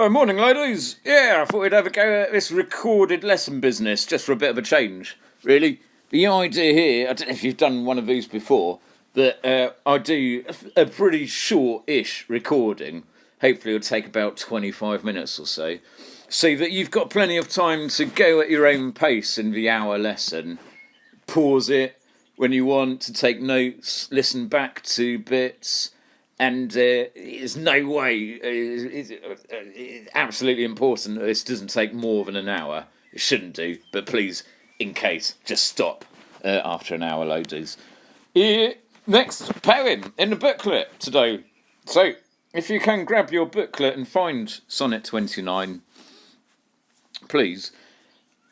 Oh, morning, ladies. Yeah, I thought we'd have a go at this recorded lesson business just for a bit of a change, really. The idea here, I don't know if you've done one of these before, but I do a pretty short-ish recording. Hopefully it'll take about 25 minutes or so that you've got plenty of time to go at your own pace in the hour lesson. Pause it when you want to take notes, listen back to bits. And there's no way, it's absolutely important that this doesn't take more than an hour. It shouldn't do, but please, in case, just stop after an hour, ladies. Next poem in the booklet today. So, if you can grab your booklet and find Sonnet 29, please.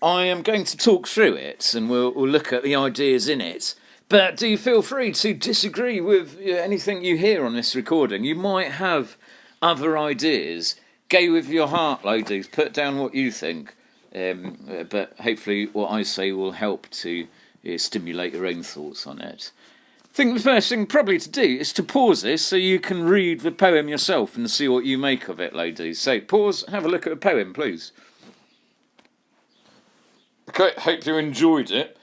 I am going to talk through it and we'll look at the ideas in it. But do feel free to disagree with anything you hear on this recording. You might have other ideas. Go with your heart, ladies. Put down what you think. But hopefully what I say will help to stimulate your own thoughts on it. I think the first thing probably to do is to pause this so you can read the poem yourself and see what you make of it, ladies. So pause, have a look at the poem, please. Okay, hope you enjoyed it.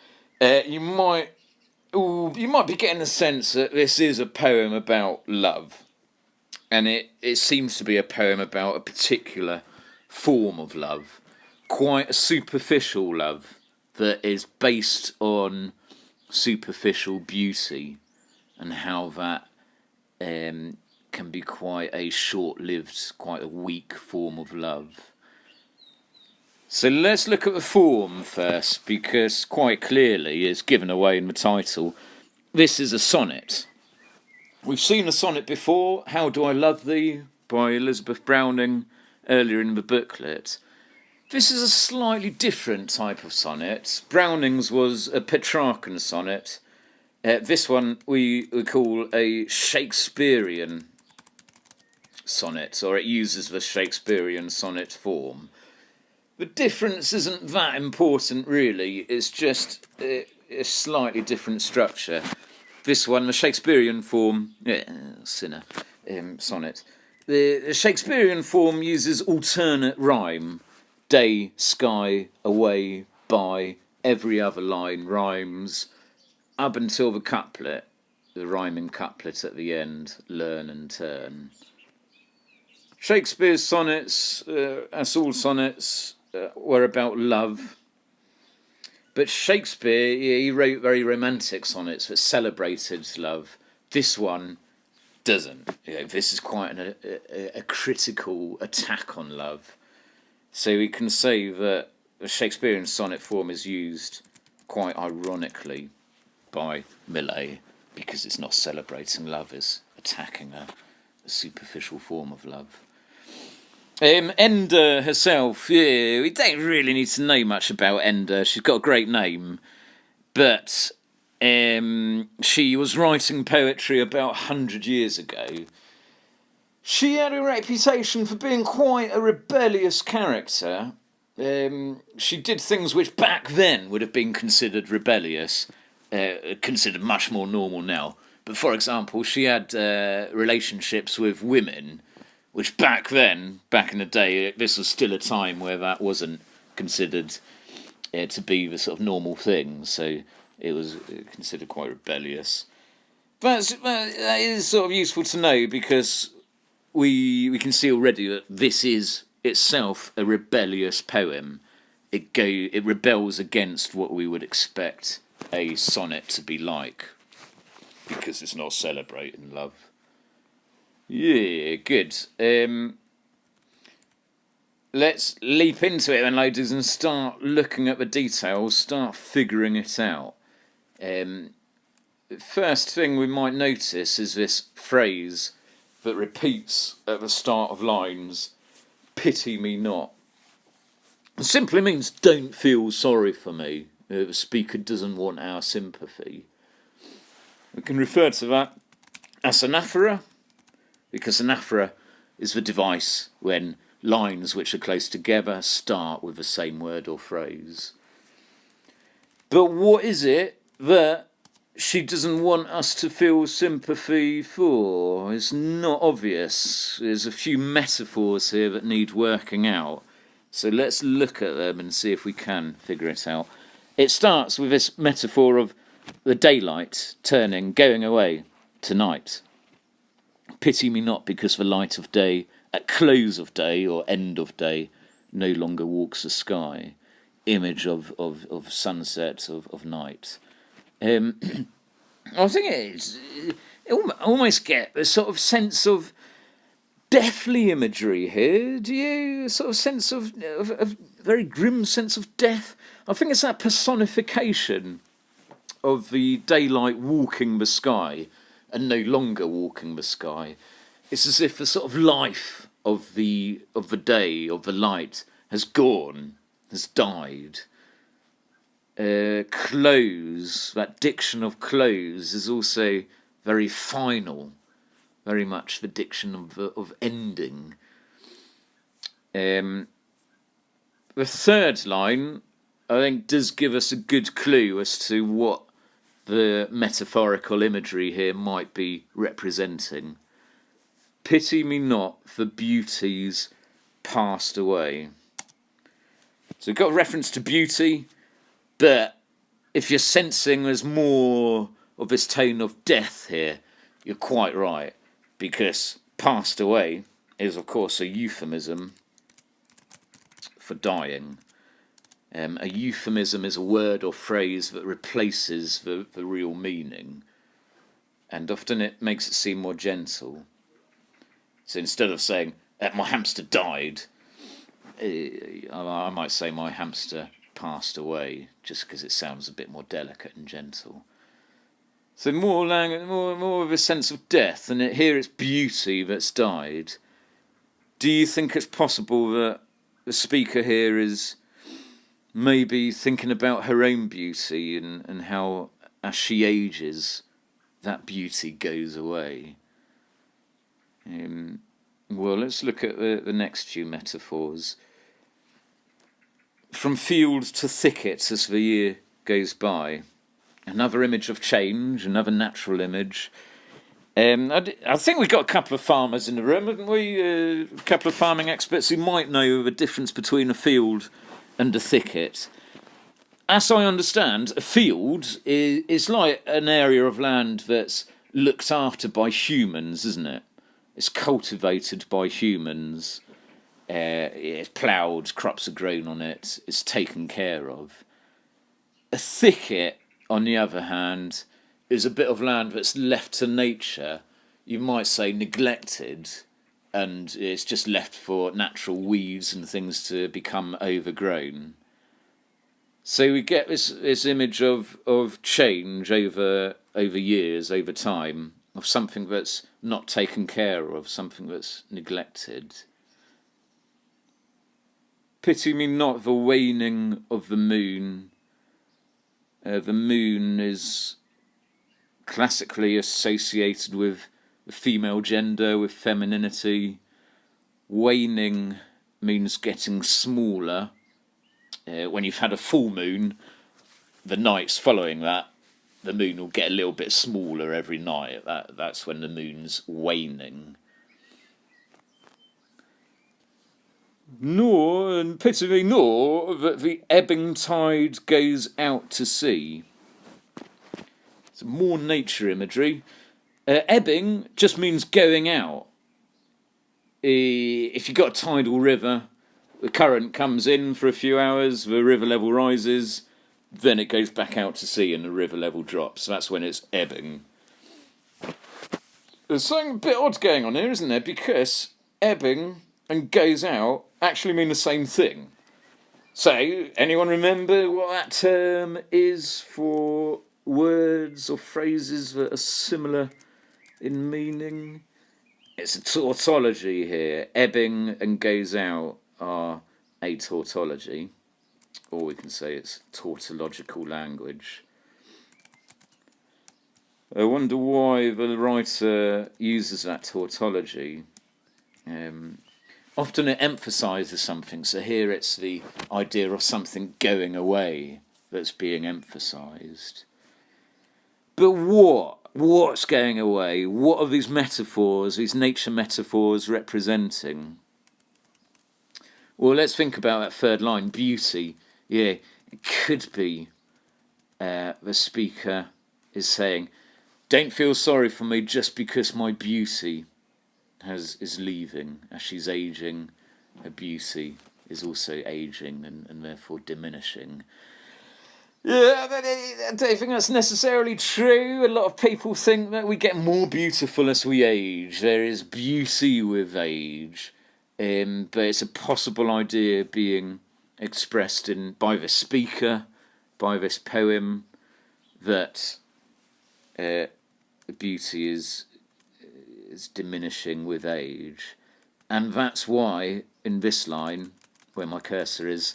You might be getting the sense that this is a poem about love. And it seems to be a poem about a particular form of love. Quite a superficial love that is based on superficial beauty and how that can be quite a short-lived, quite a weak form of love. So let's look at the form first, because quite clearly, it's given away in the title, this is a sonnet. We've seen a sonnet before, How Do I Love Thee, by Elizabeth Browning, earlier in the booklet. This is a slightly different type of sonnet. Browning's was a Petrarchan sonnet. This one we call a Shakespearean sonnet, or it uses the Shakespearean sonnet form. The difference isn't that important, really. It's just a slightly different structure. This one, the Shakespearean form, sonnet. The Shakespearean form uses alternate rhyme. Day, sky, away, by. Every other line rhymes up until the couplet, the rhyming couplet at the end, learn and turn. Shakespeare's sonnets, as all sonnets, were about love. But Shakespeare, he wrote very romantic sonnets that celebrated love. This one doesn't. This is quite a critical attack on love. So we can say that the Shakespearean sonnet form is used quite ironically by Millay, because it's not celebrating love, it's attacking a superficial form of love. Edna herself, we don't really need to know much about Edna. She's got a great name, but she was writing poetry about 100 years ago. She had a reputation for being quite a rebellious character. She did things which back then would have been considered rebellious, considered much more normal now. But for example, she had relationships with women, which back then, back in the day, this was still a time where that wasn't considered to be the sort of normal thing, so it was considered quite rebellious. That is sort of useful to know, because we can see already that this is itself a rebellious poem. It rebels against what we would expect a sonnet to be like, because it's not celebrating love. Yeah, good. Let's leap into it then, ladies, and start looking at the details, start figuring it out. First thing we might notice is this phrase that repeats at the start of lines, pity me not. It simply means don't feel sorry for me. The speaker doesn't want our sympathy. We can refer to that as anaphora, because anaphora is the device when lines which are close together start with the same word or phrase. But what is it that she doesn't want us to feel sympathy for. It's not obvious. There's a few metaphors here that need working out. So let's look at them and see if we can figure it out. It starts with this metaphor of the daylight turning, going away to night. Pity me not because the light of day, at close of day or end of day, no longer walks the sky. Image of sunset, of night. I think almost get a sort of sense of deathly imagery here. Do you? A sort of sense of a very grim sense of death. I think it's that personification of the daylight walking the sky and no longer walking the sky. It's as if the sort of life of the day, of the light, has gone, has died. Close, that diction of close is also very final, very much the diction of ending. The third line, I think, does give us a good clue as to what the metaphorical imagery here might be representing. Pity me not for beauties passed away. So we've got a reference to beauty, but if you're sensing there's more of this tone of death here, you're quite right, because passed away is, of course, a euphemism for dying. A euphemism is a word or phrase that replaces the real meaning, and often it makes it seem more gentle. So instead of saying, my hamster died, I might say my hamster passed away, just because it sounds a bit more delicate and gentle. So more of a sense of death, and here it's beauty that's died. Do you think it's possible that the speaker here is maybe thinking about her own beauty and how, as she ages, that beauty goes away? Well, let's look at the next few metaphors. From field to thicket as the year goes by. Another image of change, another natural image. I think we've got a couple of farmers in the room, haven't we? A couple of farming experts who might know the difference between a field and a thicket. As I understand, a field is like an area of land that's looked after by humans, isn't it? It's cultivated by humans. It's ploughed, crops are grown on it, it's taken care of. A thicket, on the other hand, is a bit of land that's left to nature, you might say neglected, and it's just left for natural weeds and things to become overgrown. So we get this image of change over years, over time, of something that's not taken care of, something that's neglected. Pity me not the waning of the moon. The moon is classically associated with the female gender, with femininity. Waning means getting smaller. When you've had a full moon, the nights following that, the moon will get a little bit smaller every night. That's when the moon's waning. Nor, and pity me, nor that the ebbing tide goes out to sea. Some more nature imagery. Ebbing just means going out. If you've got a tidal river, the current comes in for a few hours, the river level rises, then it goes back out to sea and the river level drops. So that's when it's ebbing. There's something a bit odd going on here, isn't there? Because ebbing and goes out actually mean the same thing. So, anyone remember what that term is for words or phrases that are similar in meaning? It's a tautology here. Ebbing and goes out are a tautology, or we can say it's tautological language. I wonder why the writer uses that tautology. Often it emphasises something, so here it's the idea of something going away that's being emphasised. But what? What's going away? What are these metaphors, these nature metaphors representing? Well, let's think about that third line, beauty. Yeah, it could be the speaker is saying, don't feel sorry for me just because my beauty is leaving. As she's aging, her beauty is also aging and therefore diminishing. Yeah, I don't think that's necessarily true. A lot of people think that we get more beautiful as we age. There is beauty with age, but it's a possible idea being expressed by the speaker, by this poem, that beauty is diminishing with age. And that's why, in this line, where my cursor is,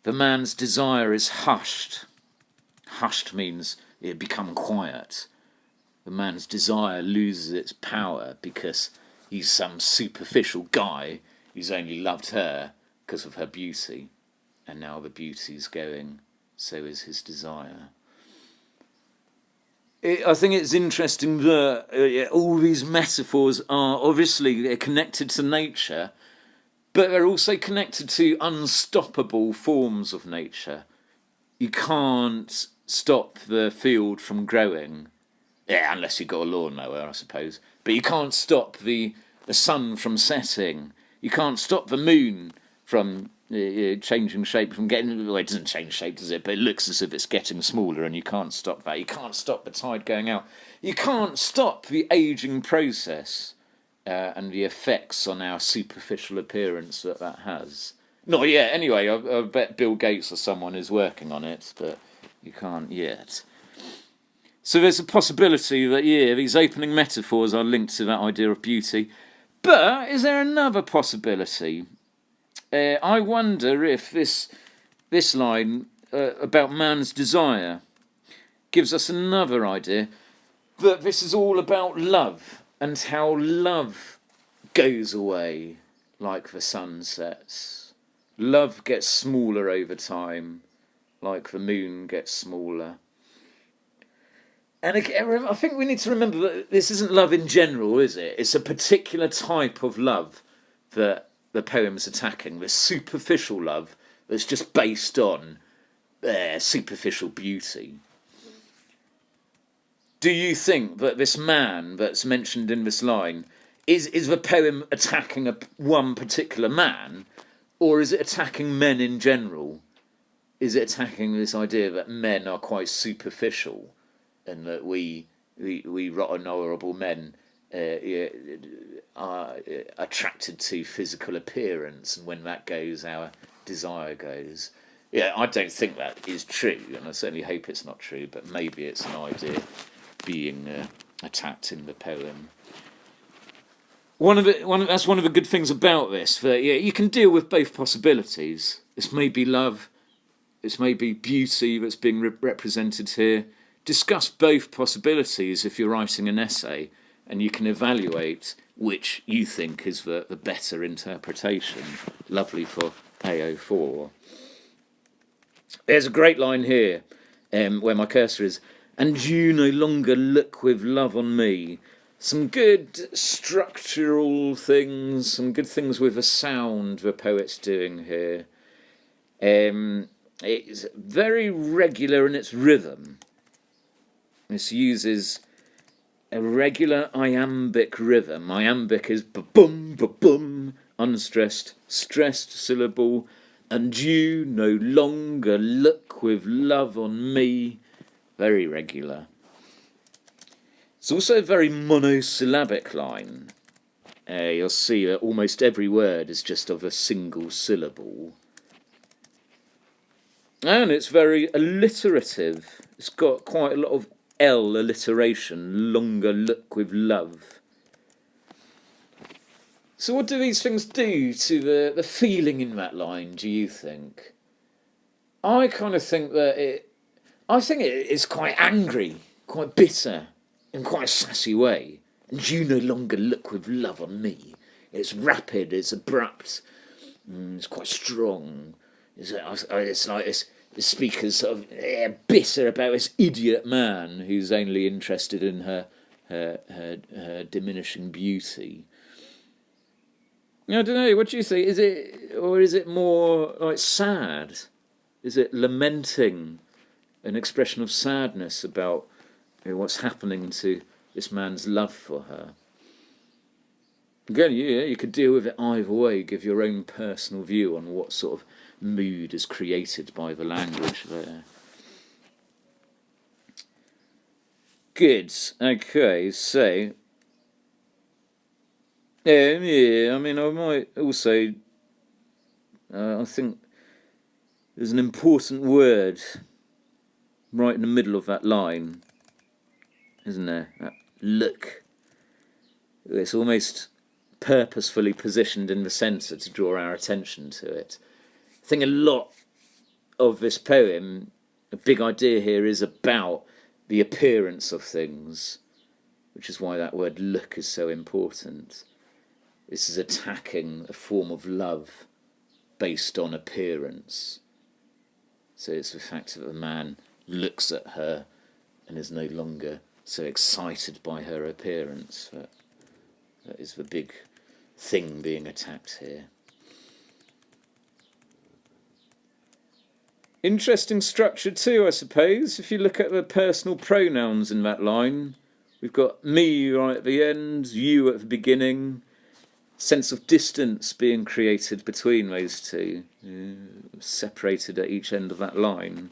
the man's desire is hushed. Hushed means it become quiet. The man's desire loses its power because he's some superficial guy who's only loved her because of her beauty. And now the beauty's going, so is his desire. I think it's interesting that all these metaphors are obviously they're connected to nature, but they're also connected to unstoppable forms of nature. You can't stop the field from growing. Yeah, unless you've got a lawnmower, I suppose. But you can't stop the sun from setting. You can't stop the moon from changing shape, from getting... Well, it doesn't change shape, does it? But it looks as if it's getting smaller, and you can't stop that. You can't stop the tide going out. You can't stop the ageing process and the effects on our superficial appearance that has. Not yet, anyway. I bet Bill Gates or someone is working on it, but you can't yet. So there's a possibility that, these opening metaphors are linked to that idea of beauty. But is there another possibility? I wonder if this line about man's desire gives us another idea, that this is all about love, and how love goes away like the sun sets. Love gets smaller over time, like the moon gets smaller. And again, I think we need to remember that this isn't love in general, is it? It's a particular type of love that the poem's attacking, this superficial love that's just based on superficial beauty. Do you think that this man that's mentioned in this line, is the poem attacking one particular man, or is it attacking men in general? Is it attacking this idea that men are quite superficial, and that we rotten, horrible men are attracted to physical appearance, and when that goes, our desire goes? Yeah, I don't think that is true, and I certainly hope it's not true, but maybe it's an idea being attacked in the poem. That's one of the good things about this, that you can deal with both possibilities. This may be love, this may be beauty that's being represented here. Discuss both possibilities if you're writing an essay, and you can evaluate which you think is the better interpretation. Lovely for AO4. There's a great line here where my cursor is, and you no longer look with love on me. Some good structural things, some good things with the sound the poet's doing here. It's very regular in its rhythm. This uses a regular iambic rhythm. Iambic is ba-bum, ba-bum, unstressed, stressed syllable, and you no longer look with love on me. Very regular. It's also a very monosyllabic line. You'll see that almost every word is just of a single syllable. And it's very alliterative. It's got quite a lot of L alliteration, longer look with love. So what do these things do to the feeling in that line, do you think? I kind of think that I think it is quite angry, quite bitter, in quite a sassy way. And you no longer look with love on me. It's rapid, it's abrupt, it's quite strong. It's like the speaker's sort of bitter about this idiot man who's only interested in her diminishing beauty. I don't know, what do you think? Is it more like sad? Is it lamenting, an expression of sadness about what's happening to this man's love for her? Again, you could deal with it either way, give your own personal view on what sort of mood is created by the language there. Good. Okay, so I mean, I might also. I think there's an important word right in the middle of that line, isn't there? That look. It's almost purposefully positioned in the centre to draw our attention to it. I think a lot of this poem, the big idea here is about the appearance of things, which is why that word look is so important. This is attacking a form of love based on appearance. So it's the fact that the man looks at her and is no longer so excited by her appearance. That is the big thing being attacked here. Interesting structure too, I suppose. If you look at the personal pronouns in that line, we've got me right at the end, you at the beginning. Sense of distance being created between those two, separated at each end of that line.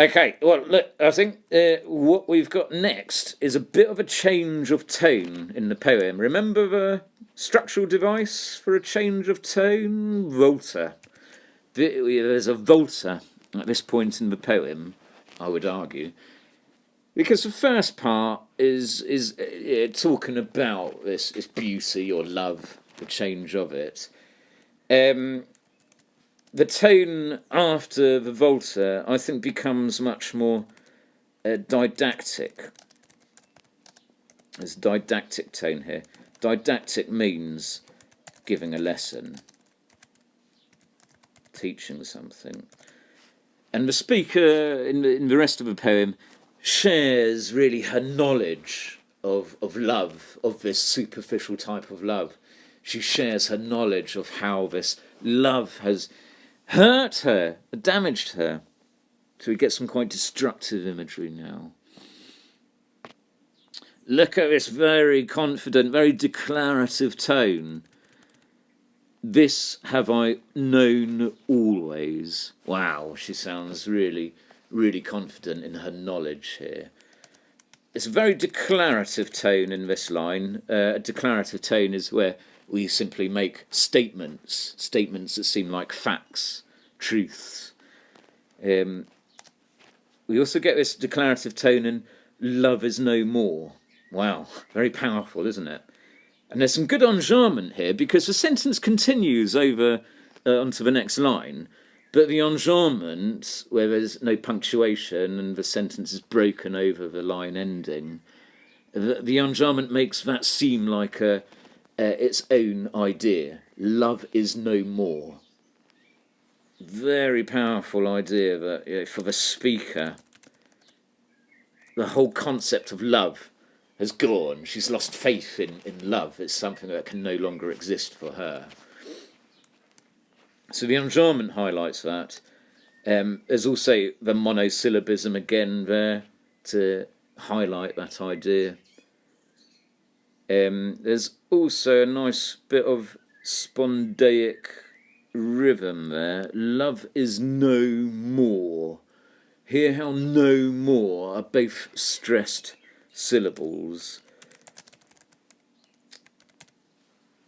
Okay, well, look, I think what we've got next is a bit of a change of tone in the poem. Remember the structural device for a change of tone? Volta. There's a volta at this point in the poem, I would argue, because the first part is talking about this beauty or love, the change of it. The tone after the volta, I think, becomes much more didactic. There's didactic tone here. Didactic means giving a lesson, teaching something. And the speaker in the rest of the poem shares really her knowledge of love, of this superficial type of love. She shares her knowledge of how this love has hurt her, damaged her. So we get some quite destructive imagery now. Look at this very confident, very declarative tone. This have I known always. Wow, she sounds really, really confident in her knowledge here. It's a very declarative tone in this line. A declarative tone is where we simply make statements that seem like facts, truths. We also get this declarative tone in love is no more. Wow, very powerful, isn't it? And there's some good enjambment here, because the sentence continues over onto the next line, but the enjambment, where there's no punctuation and the sentence is broken over the line ending, the enjambment makes that seem like its own idea. Love is no more. Very powerful idea that for the speaker, the whole concept of love has gone. She's lost faith in love. It's something that can no longer exist for her. So the enjambment highlights that. There's also the monosyllabism again there to highlight that idea. There's also a nice bit of spondaic rhythm there. Love is no more. Hear how no more are both stressed syllables.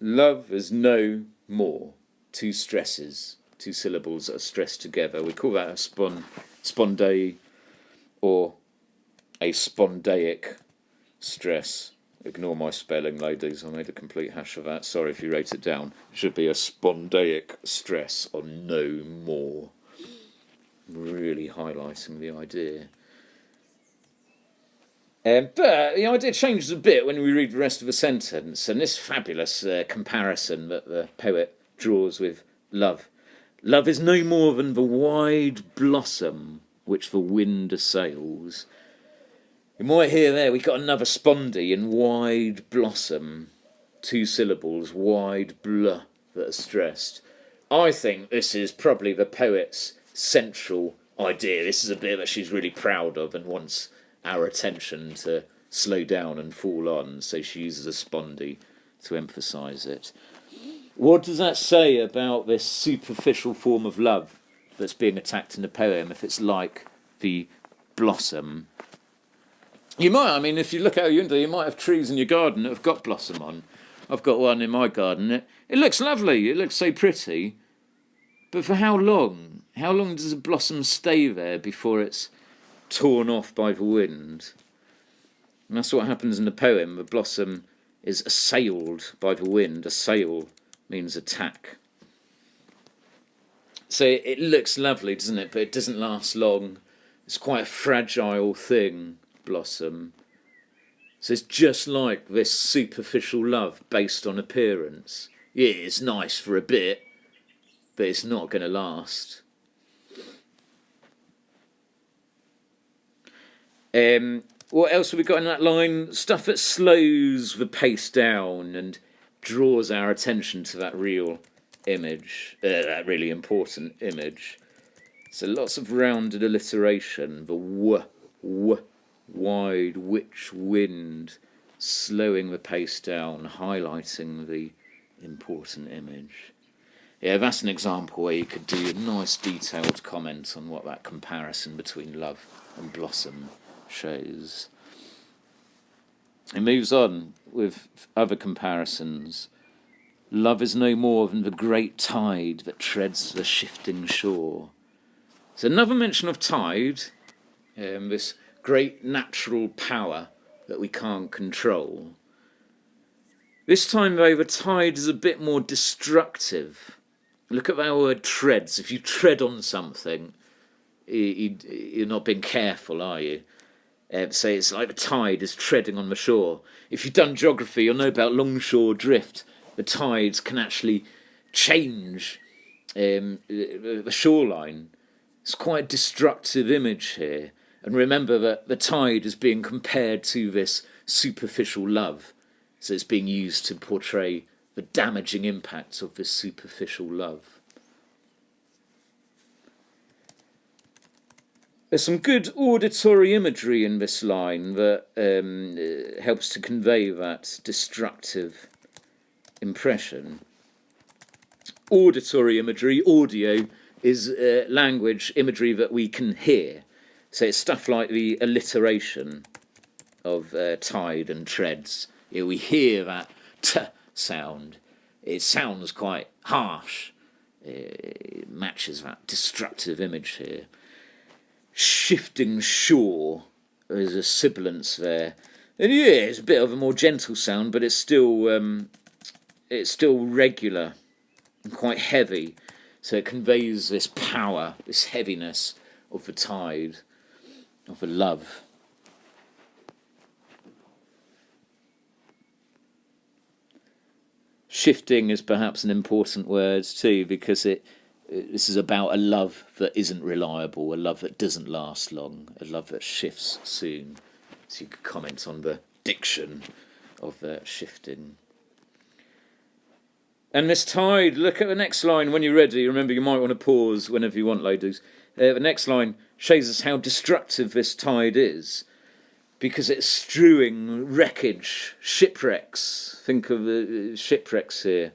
Love is no more. Two stresses, two syllables that are stressed together. We call that a spondai or a spondaic stress. Ignore my spelling, ladies. I made a complete hash of that. Sorry if you wrote it down. It should be a spondaic stress on no more. Really highlighting the idea. But the idea changes a bit when we read the rest of the sentence, and this fabulous comparison that the poet draws with love. Love is no more than the wide blossom which the wind assails. You might hear there, we've got another spondy in wide blossom. 2 syllables, wide blah, that are stressed. I think this is probably the poet's central idea. This is a bit that she's really proud of and wants our attention to slow down and fall on, so she uses a spondy to emphasise it. What does that say about this superficial form of love that's being attacked in the poem, if it's like the blossom? You might, I mean, if you look out your window, you might have trees in your garden that have got blossom on. I've got one in my garden. It looks lovely, it looks so pretty. But for how long? How long does a blossom stay there before it's torn off by the wind? And that's what happens in the poem. The blossom is assailed by the wind. Assail means attack. So it looks lovely, doesn't it? But it doesn't last long. It's quite a fragile thing, blossom. So it's just like this superficial love based on appearance. Yeah, it's nice for a bit, but it's not going to last. What else have we got in that line? Stuff that slows the pace down and draws our attention to that real image, that really important image. So lots of rounded alliteration. The wide, which wind, slowing the pace down, highlighting the important image. Yeah, that's an example where you could do a nice detailed comment on what that comparison between love and blossom shows. It moves on with other comparisons. Love is no more than the great tide that treads the shifting shore. So another mention of tide, this great natural power that we can't control. This time, though, the tide is a bit more destructive. Look at that word treads. If you tread on something, you're not being careful, are you? So it's like the tide is treading on the shore. If you've done geography, you'll know about longshore drift. The tides can actually change the shoreline. It's quite a destructive image here. And remember that the tide is being compared to this superficial love. So it's being used to portray the damaging impacts of this superficial love. There's some good auditory imagery in this line that helps to convey that destructive impression. Auditory imagery, audio, is language, imagery that we can hear. So it's stuff like the alliteration of tide and treads. We hear that t sound. It sounds quite harsh. It matches that destructive image here. Shifting shore, there's a sibilance there. And yeah, it's a bit of a more gentle sound, but it's still regular and quite heavy. So it conveys this power, this heaviness of the tide, of the love. Shifting is perhaps an important word too, because this is about a love that isn't reliable, a love that doesn't last long, a love that shifts soon. So you could comment on the diction of shifting. And this tide, look at the next line when you're ready. Remember, you might want to pause whenever you want, ladies. The next line shows us how destructive this tide is, because it's strewing wreckage, shipwrecks. Think of the shipwrecks here,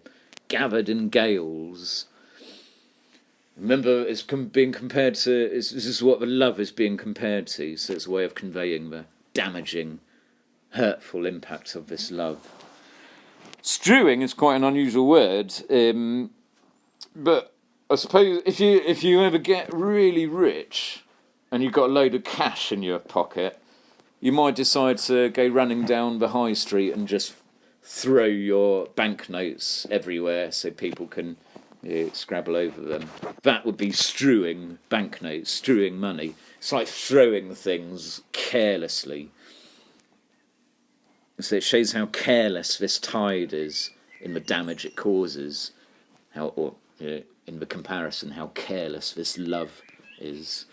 gathered in gales. Remember, it's being compared to, this is what the love is being compared to, so it's a way of conveying the damaging, hurtful impact of this love. Strewing is quite an unusual word, but I suppose if you ever get really rich and you've got a load of cash in your pocket, you might decide to go running down the high street and just throw your banknotes everywhere so people can scrabble over them. That would be strewing banknotes, strewing money. It's like throwing things carelessly. So it shows how careless this tide is in the damage it causes, in the comparison, how careless this love is.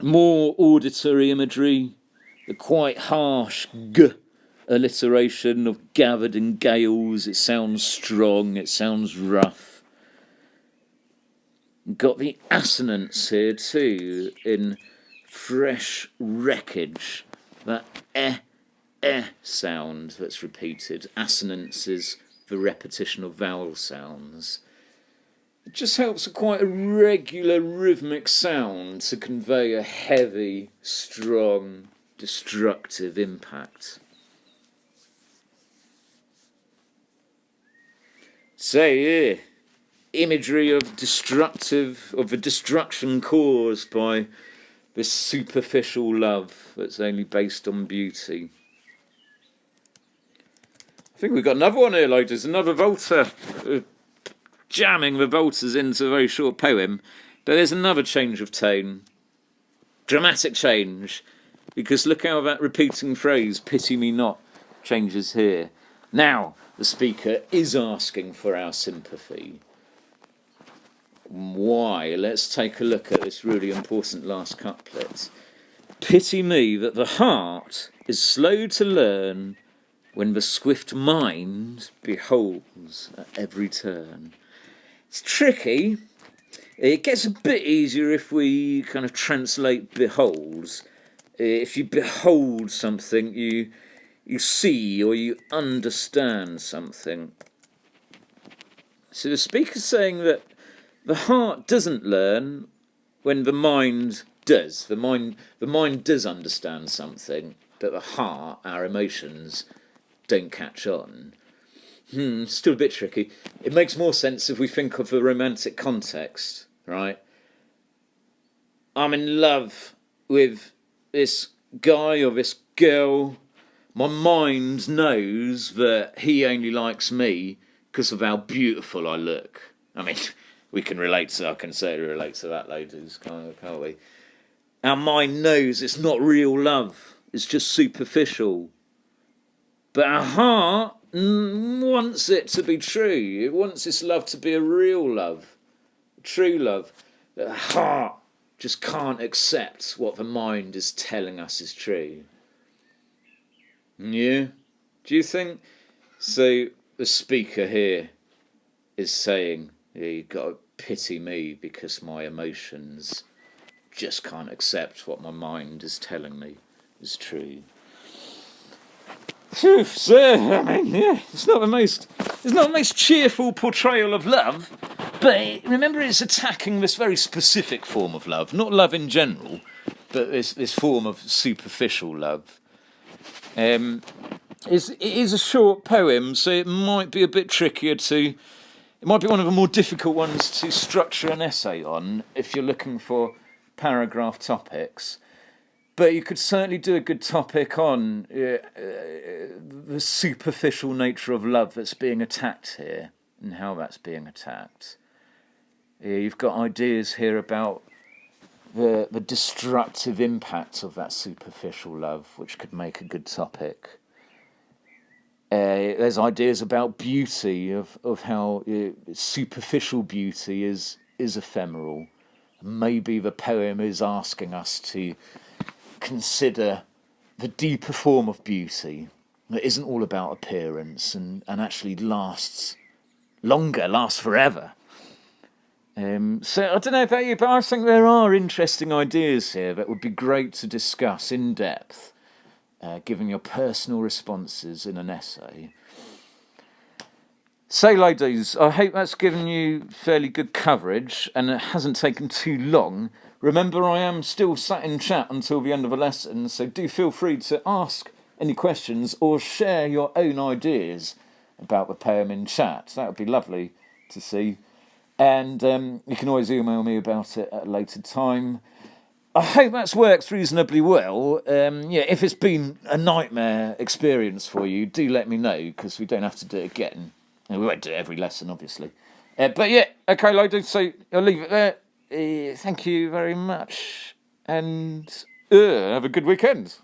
More auditory imagery, the quite harsh g alliteration of gathered in gales. It sounds strong, it sounds rough. Got the assonance here too, in fresh wreckage. That sound that's repeated. Assonance is the repetition of vowel sounds. It just helps with quite a regular rhythmic sound to convey a heavy, strong, destructive impact. So, yeah, imagery of the destruction caused by this superficial love that's only based on beauty. I think we've got another one here, ladies, another volta. Jamming the voltas into a very short poem, but there's another change of tone. Dramatic change, because look how that repeating phrase, pity me not, changes here. Now, the speaker is asking for our sympathy. Why? Let's take a look at this really important last couplet. Pity me that the heart is slow to learn when the swift mind beholds at every turn. It's tricky. It gets a bit easier if we kind of translate beholds. If you behold something, you see or you understand something. So the speaker's saying that the heart doesn't learn when the mind does. The mind does understand something, but the heart, our emotions, don't catch on. Still a bit tricky. It makes more sense if we think of the romantic context, right? I'm in love with this guy or this girl. My mind knows that he only likes me because of how beautiful I look. I mean, we can relate to, I can certainly relate to that, ladies, can't we? Our mind knows it's not real love. It's just superficial. But our heart wants it to be true. It wants this love to be a real love, a true love. The heart just can't accept what the mind is telling us is true. Yeah? Do you think? So the speaker here is saying, yeah, you've got to pity me because my emotions just can't accept what my mind is telling me is true. Phew, so, I mean, yeah, it's not the most cheerful portrayal of love, but remember it's attacking this very specific form of love, not love in general, but this form of superficial love. It is a short poem, so it might be a bit trickier it might be one of the more difficult ones to structure an essay on if you're looking for paragraph topics. But you could certainly do a good topic on the superficial nature of love that's being attacked here and how that's being attacked. You've got ideas here about the destructive impact of that superficial love, which could make a good topic. There's ideas about beauty, of how superficial beauty is ephemeral. Maybe the poem is asking us to consider the deeper form of beauty that isn't all about appearance and actually lasts longer, lasts forever. So I don't know about you, but I think there are interesting ideas here that would be great to discuss in depth, giving your personal responses in an essay. So, ladies, I hope that's given you fairly good coverage and it hasn't taken too long. Remember, I am still sat in chat until the end of the lesson, so do feel free to ask any questions or share your own ideas about the poem in chat. That would be lovely to see. And you can always email me about it at a later time. I hope that's worked reasonably well. If it's been a nightmare experience for you, do let me know, because we don't have to do it again. And we won't do it every lesson, obviously. But yeah, okay, ladies, so I'll leave it there. Thank you very much, and have a good weekend.